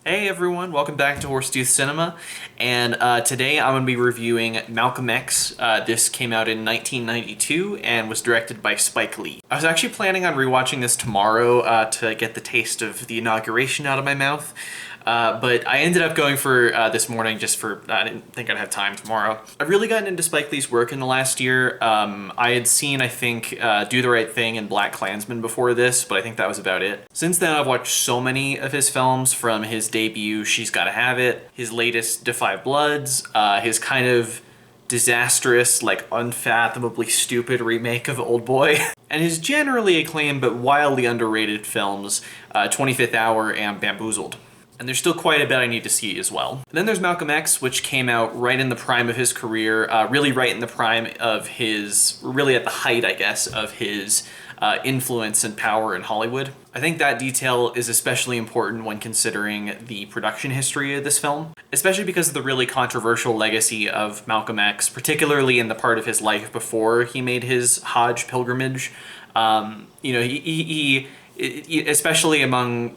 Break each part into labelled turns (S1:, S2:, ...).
S1: Hey everyone, welcome back to Horsetooth Cinema, and today I'm going to be reviewing Malcolm X. This came out in 1992 and was directed by Spike Lee. I was actually planning on rewatching this tomorrow to get the taste of the inauguration out of my mouth, but I ended up going for this morning just for, I didn't think I'd have time tomorrow. I've really gotten into Spike Lee's work in the last year. I had seen, I think, Do the Right Thing and Black Klansman before this, but I think that was about it. Since then, I've watched so many of his films, from his debut, She's Gotta Have It, his latest, Da 5 Bloods, his kind of disastrous, like unfathomably stupid remake of Old Boy, and his generally acclaimed but wildly underrated films, 25th Hour and Bamboozled. And there's still quite a bit I need to see as well. And then there's Malcolm X, which came out right in the prime of his career, really right in the prime of his, really at the height, I guess, of his influence and power in Hollywood. I think that detail is especially important when considering the production history of this film, especially because of the really controversial legacy of Malcolm X, particularly in the part of his life before he made his Hajj pilgrimage. He especially among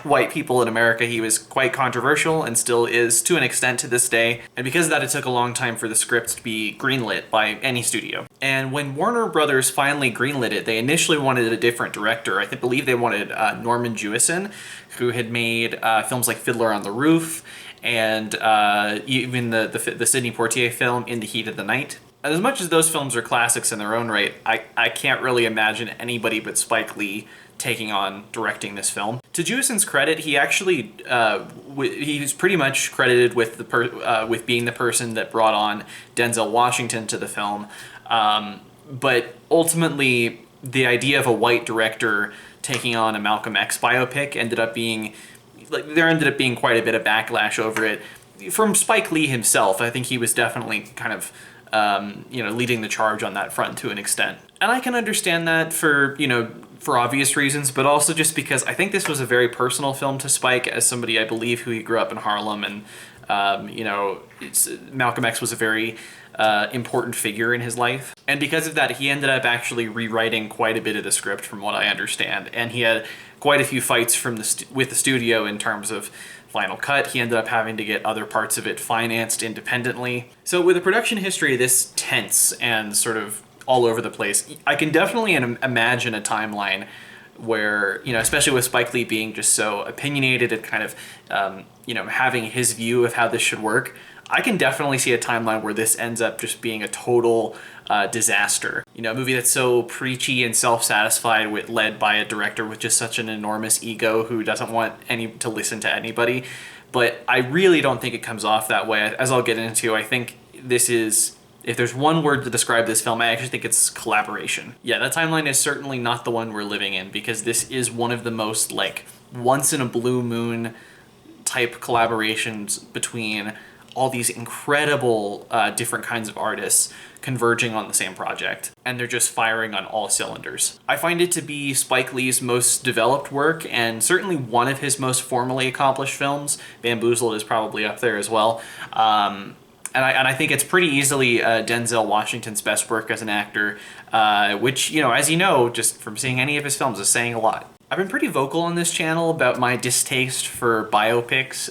S1: white people in America, he was quite controversial and still is to an extent to this day. And because of that, it took a long time for the script to be greenlit by any studio. And when Warner Brothers finally greenlit it, they initially wanted a different director. I believe they wanted Norman Jewison, who had made films like Fiddler on the Roof and even the Sidney Poitier film In the Heat of the Night. As much as those films are classics in their own right, I can't really imagine anybody but Spike Lee taking on directing this film. To Jewison's credit, he actually he's pretty much credited with with being the person that brought on Denzel Washington to the film, but ultimately the idea of a white director taking on a Malcolm X biopic ended up being quite a bit of backlash over it from Spike Lee himself. I think he was definitely kind of leading the charge on that front to an extent. And I can understand that for obvious reasons, but also just because I think this was a very personal film to Spike, as somebody, I believe, who he grew up in Harlem, and Malcolm X was a very important figure in his life. And because of that, he ended up actually rewriting quite a bit of the script, from what I understand, and he had quite a few fights with the studio in terms of final cut. He ended up having to get other parts of it financed independently. So with a production history this tense and sort of all over the place, I can definitely imagine a timeline where, especially with Spike Lee being just so opinionated and kind of, having his view of how this should work, I can definitely see a timeline where this ends up just being a total disaster. A movie that's so preachy and self-satisfied, led by a director with just such an enormous ego who doesn't want to listen to anybody. But I really don't think it comes off that way. As I'll get into, I think this is, if there's one word to describe this film, I actually think it's collaboration. Yeah, that timeline is certainly not the one we're living in, because this is one of the most, once in a blue moon type collaborations between all these incredible different kinds of artists converging on the same project, and they're just firing on all cylinders. I find it to be Spike Lee's most developed work, and certainly one of his most formally accomplished films. Bamboozled is probably up there as well. And I think it's pretty easily Denzel Washington's best work as an actor, which, as you know, just from seeing any of his films, is saying a lot. I've been pretty vocal on this channel about my distaste for biopics,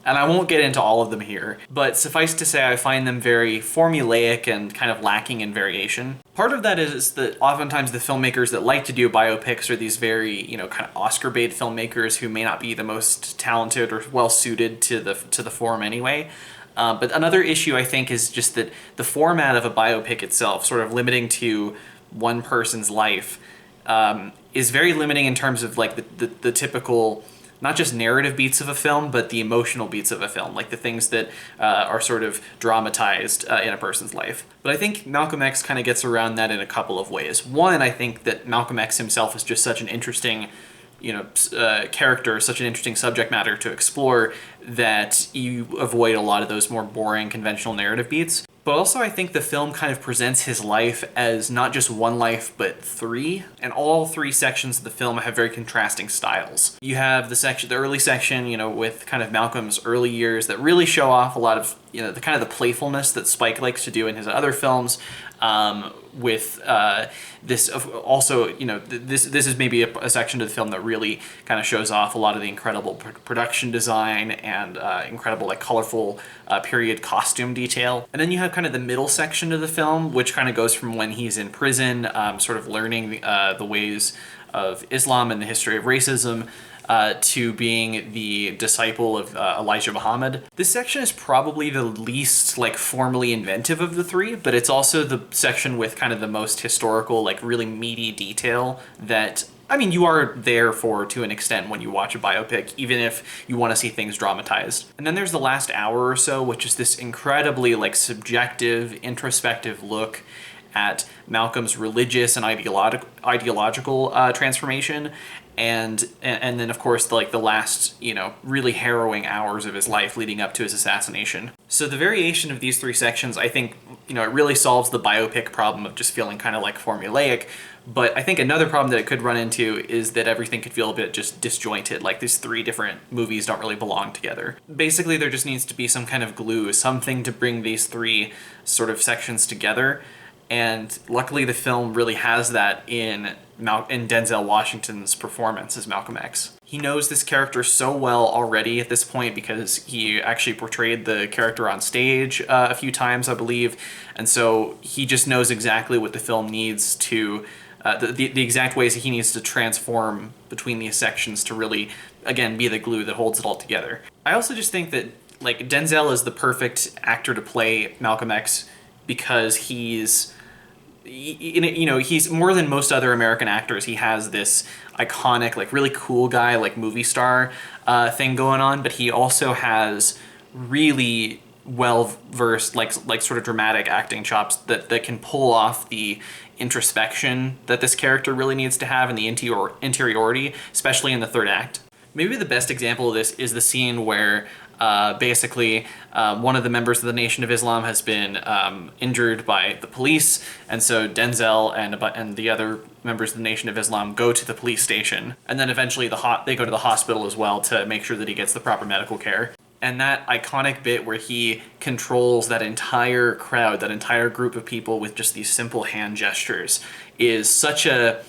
S1: and I won't get into all of them here, but suffice to say I find them very formulaic and kind of lacking in variation. Part of that is that oftentimes the filmmakers that like to do biopics are these very, kind of Oscar-bait filmmakers who may not be the most talented or well-suited to the form anyway. But another issue, I think, is just that the format of a biopic itself, sort of limiting to one person's life, is very limiting in terms of the typical, not just narrative beats of a film, but the emotional beats of a film, like the things that are sort of dramatized in a person's life. But I think Malcolm X kind of gets around that in a couple of ways. One, I think that Malcolm X himself is just such an interesting character, such an interesting subject matter to explore, that you avoid a lot of those more boring conventional narrative beats. But also I think the film kind of presents his life as not just one life, but three. And all three sections of the film have very contrasting styles. You have the early section, with kind of Malcolm's early years that really show off a lot of, the kind of the playfulness that Spike likes to do in his other films. with this also, this is maybe a section of the film that really kind of shows off a lot of the incredible production design and incredible like colorful period costume detail. And then you have kind of the middle section of the film, which kind of goes from when he's in prison, sort of learning the ways of Islam and the history of racism, to being the disciple of Elijah Muhammad. This section is probably the least like formally inventive of the three, but it's also the section with kind of the most historical, like really meaty detail that, I mean, you are there for to an extent when you watch a biopic, even if you want to see things dramatized. And then there's the last hour or so, which is this incredibly like subjective, introspective look at Malcolm's religious and ideological transformation, and then of course the last really harrowing hours of his life leading up to his assassination. So the variation of these three sections, I think, it really solves the biopic problem of just feeling kind of like formulaic. But I think another problem that it could run into is that everything could feel a bit just disjointed, like these three different movies don't really belong together. Basically, there just needs to be some kind of glue, something to bring these three sort of sections together. And luckily the film really has that in Denzel Washington's performance as Malcolm X. He knows this character so well already at this point because he actually portrayed the character on stage a few times, I believe. And so he just knows exactly what the film needs to, the exact ways that he needs to transform between these sections to really, again, be the glue that holds it all together. I also just think that like Denzel is the perfect actor to play Malcolm X because he's more than most other American actors. He has this iconic, like really cool guy, like movie star thing going on, but he also has really well-versed, like sort of dramatic acting chops that can pull off the introspection that this character really needs to have and the interiority, especially in the third act. Maybe the best example of this is the scene where basically, one of the members of the Nation of Islam has been injured by the police, and so Denzel and the other members of the Nation of Islam go to the police station, and then eventually they go to the hospital as well to make sure that he gets the proper medical care. And that iconic bit where he controls that entire crowd, that entire group of people with just these simple hand gestures is such a,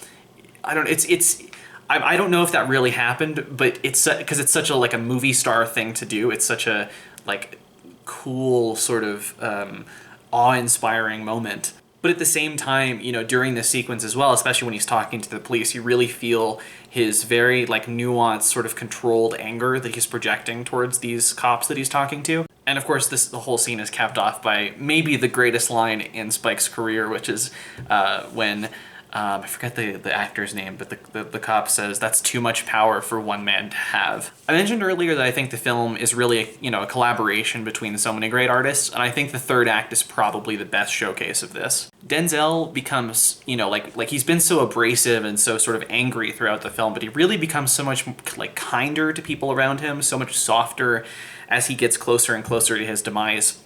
S1: I don't know if that really happened, but it's because it's such a like a movie star thing to do. It's such a like cool sort of awe-inspiring moment. But at the same time, during this sequence as well, especially when he's talking to the police, you really feel his very like nuanced sort of controlled anger that he's projecting towards these cops that he's talking to. And of course, the whole scene is capped off by maybe the greatest line in Spike's career, which is when I forget the actor's name, but the cop says, "That's too much power for one man to have." I mentioned earlier that I think the film is really a collaboration between so many great artists, and I think the third act is probably the best showcase of this. Denzel becomes, like he's been so abrasive and so sort of angry throughout the film, but he really becomes so much like kinder to people around him, so much softer as he gets closer and closer to his demise.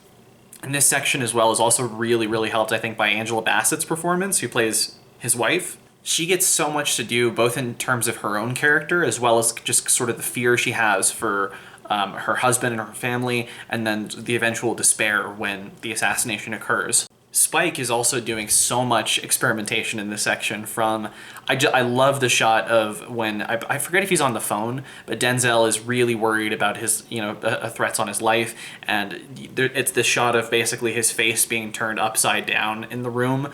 S1: And this section as well is also really, really helped, I think, by Angela Bassett's performance, who plays his wife. She gets so much to do, both in terms of her own character as well as just sort of the fear she has for her husband and her family, and then the eventual despair when the assassination occurs. Spike is also doing so much experimentation in this section. I love the shot of when, I forget if he's on the phone, but Denzel is really worried about his, threats on his life, and it's the shot of basically his face being turned upside down in the room,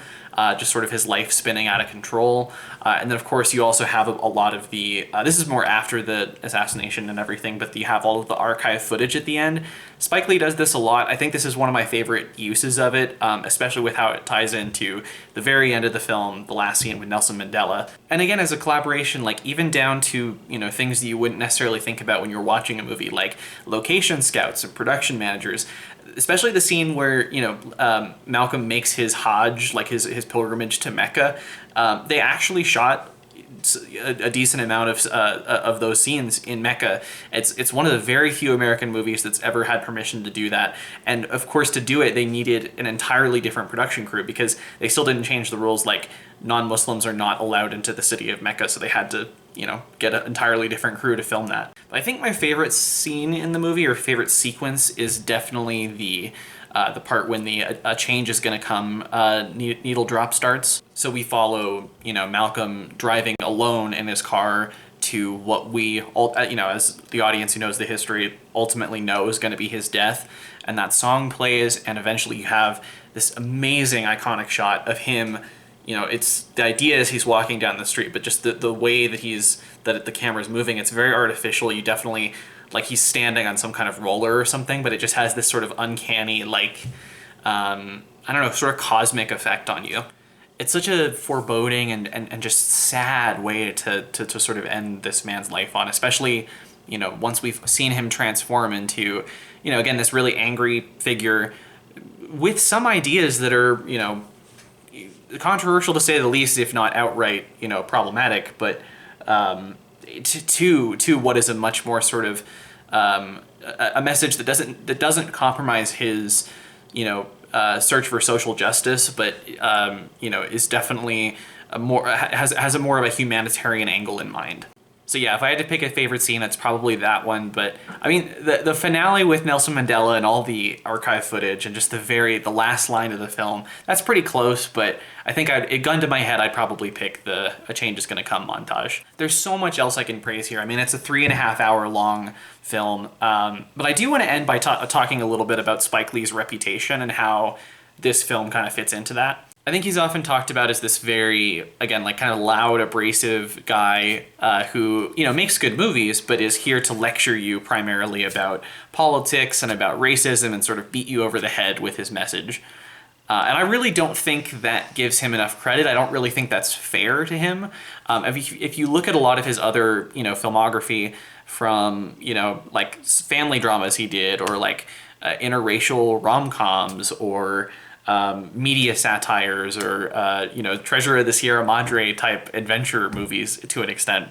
S1: just sort of his life spinning out of control. And then of course you also have a lot of the, this is more after the assassination and everything, but you have all of the archive footage at the end. Spike Lee does this a lot. I think this is one of my favorite uses of it, especially with how it ties into the very end of the film, the last scene with Nelson Mandela. And again, as a collaboration, like even down to, things that you wouldn't necessarily think about when you're watching a movie, like location scouts and production managers, especially the scene where, Malcolm makes his Hajj, like his pilgrimage to Mecca. They actually shot a decent amount of those scenes in Mecca. It's one of the very few American movies that's ever had permission to do that. And of course, to do it, they needed an entirely different production crew because they still didn't change the rules. Like non-Muslims are not allowed into the city of Mecca, so they had to, get an entirely different crew to film that. But I think my favorite scene in the movie, or favorite sequence, is definitely the the part when a change is going to come, needle drop starts. So we follow, Malcolm driving alone in his car to what we, as the audience who knows the history, ultimately know is going to be his death. And that song plays, and eventually you have this amazing iconic shot of him. It's the idea is he's walking down the street, but just the way that the camera's moving, it's very artificial. You definitely, like, he's standing on some kind of roller or something, but it just has this sort of uncanny, like, I don't know, sort of cosmic effect on you. It's such a foreboding and just sad way to sort of end this man's life on, especially, once we've seen him transform into, again, this really angry figure with some ideas that are, controversial to say the least, if not outright, problematic, but to what is a much more sort of a message that doesn't compromise his, search for social justice, but is definitely has a more of a humanitarian angle in mind. So yeah, if I had to pick a favorite scene, it's probably that one. But I mean, the finale with Nelson Mandela and all the archive footage and just the last line of the film, that's pretty close. But I think it gun to my head, I'd probably pick A Change Is Gonna Come montage. There's so much else I can praise here. I mean, it's a 3.5 hour long film. But I do want to end by talking a little bit about Spike Lee's reputation and how this film kind of fits into that. I think he's often talked about as this very, again, like kind of loud, abrasive guy who, makes good movies, but is here to lecture you primarily about politics and about racism and sort of beat you over the head with his message. And I really don't think that gives him enough credit. I don't really think that's fair to him. If you look at a lot of his other, filmography from, like family dramas he did, or like interracial rom-coms, or media satires, or Treasure of the Sierra Madre type adventure movies to an extent.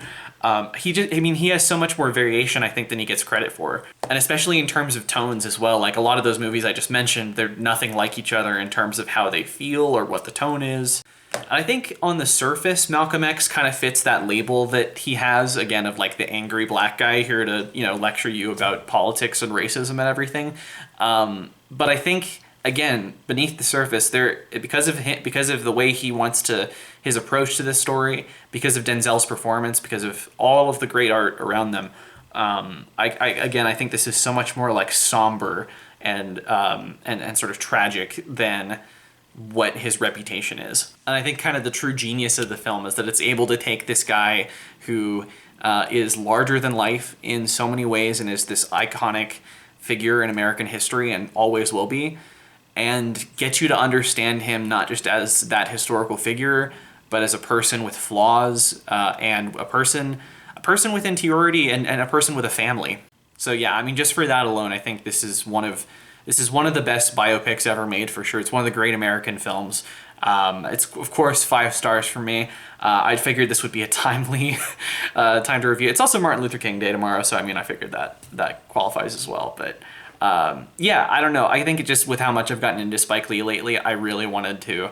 S1: He has so much more variation, I think, than he gets credit for. And especially in terms of tones as well. Like a lot of those movies I just mentioned, they're nothing like each other in terms of how they feel or what the tone is. And I think on the surface, Malcolm X kind of fits that label that he has, again, of like the angry black guy here to, lecture you about politics and racism and everything. But I think, again, beneath the surface, because of the way he his approach to this story, because of Denzel's performance, because of all of the great art around them, I think this is so much more like somber and sort of tragic than what his reputation is. And I think kind of the true genius of the film is that it's able to take this guy who is larger than life in so many ways and is this iconic figure in American history and always will be, and get you to understand him not just as that historical figure, but as a person with flaws, and a person with interiority, and a person with a family. So yeah, I mean, just for that alone, I think this is one of the best biopics ever made, for sure. It's one of the great American films. It's, of course, 5 stars for me. I figured this would be a timely time to review. It's also Martin Luther King Day tomorrow, so I mean, I figured that qualifies as well. But yeah, I don't know. I think it just, with how much I've gotten into Spike Lee lately, I really wanted to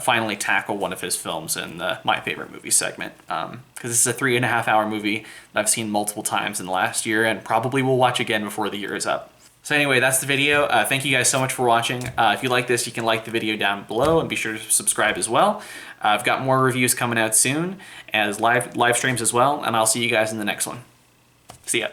S1: finally tackle one of his films in the My Favorite Movie segment. Because this is a 3.5 hour movie that I've seen multiple times in the last year and probably will watch again before the year is up. So anyway, that's the video. Thank you guys so much for watching. If you like this, you can like the video down below and be sure to subscribe as well. I've got more reviews coming out soon, as live streams as well, and I'll see you guys in the next one. See ya.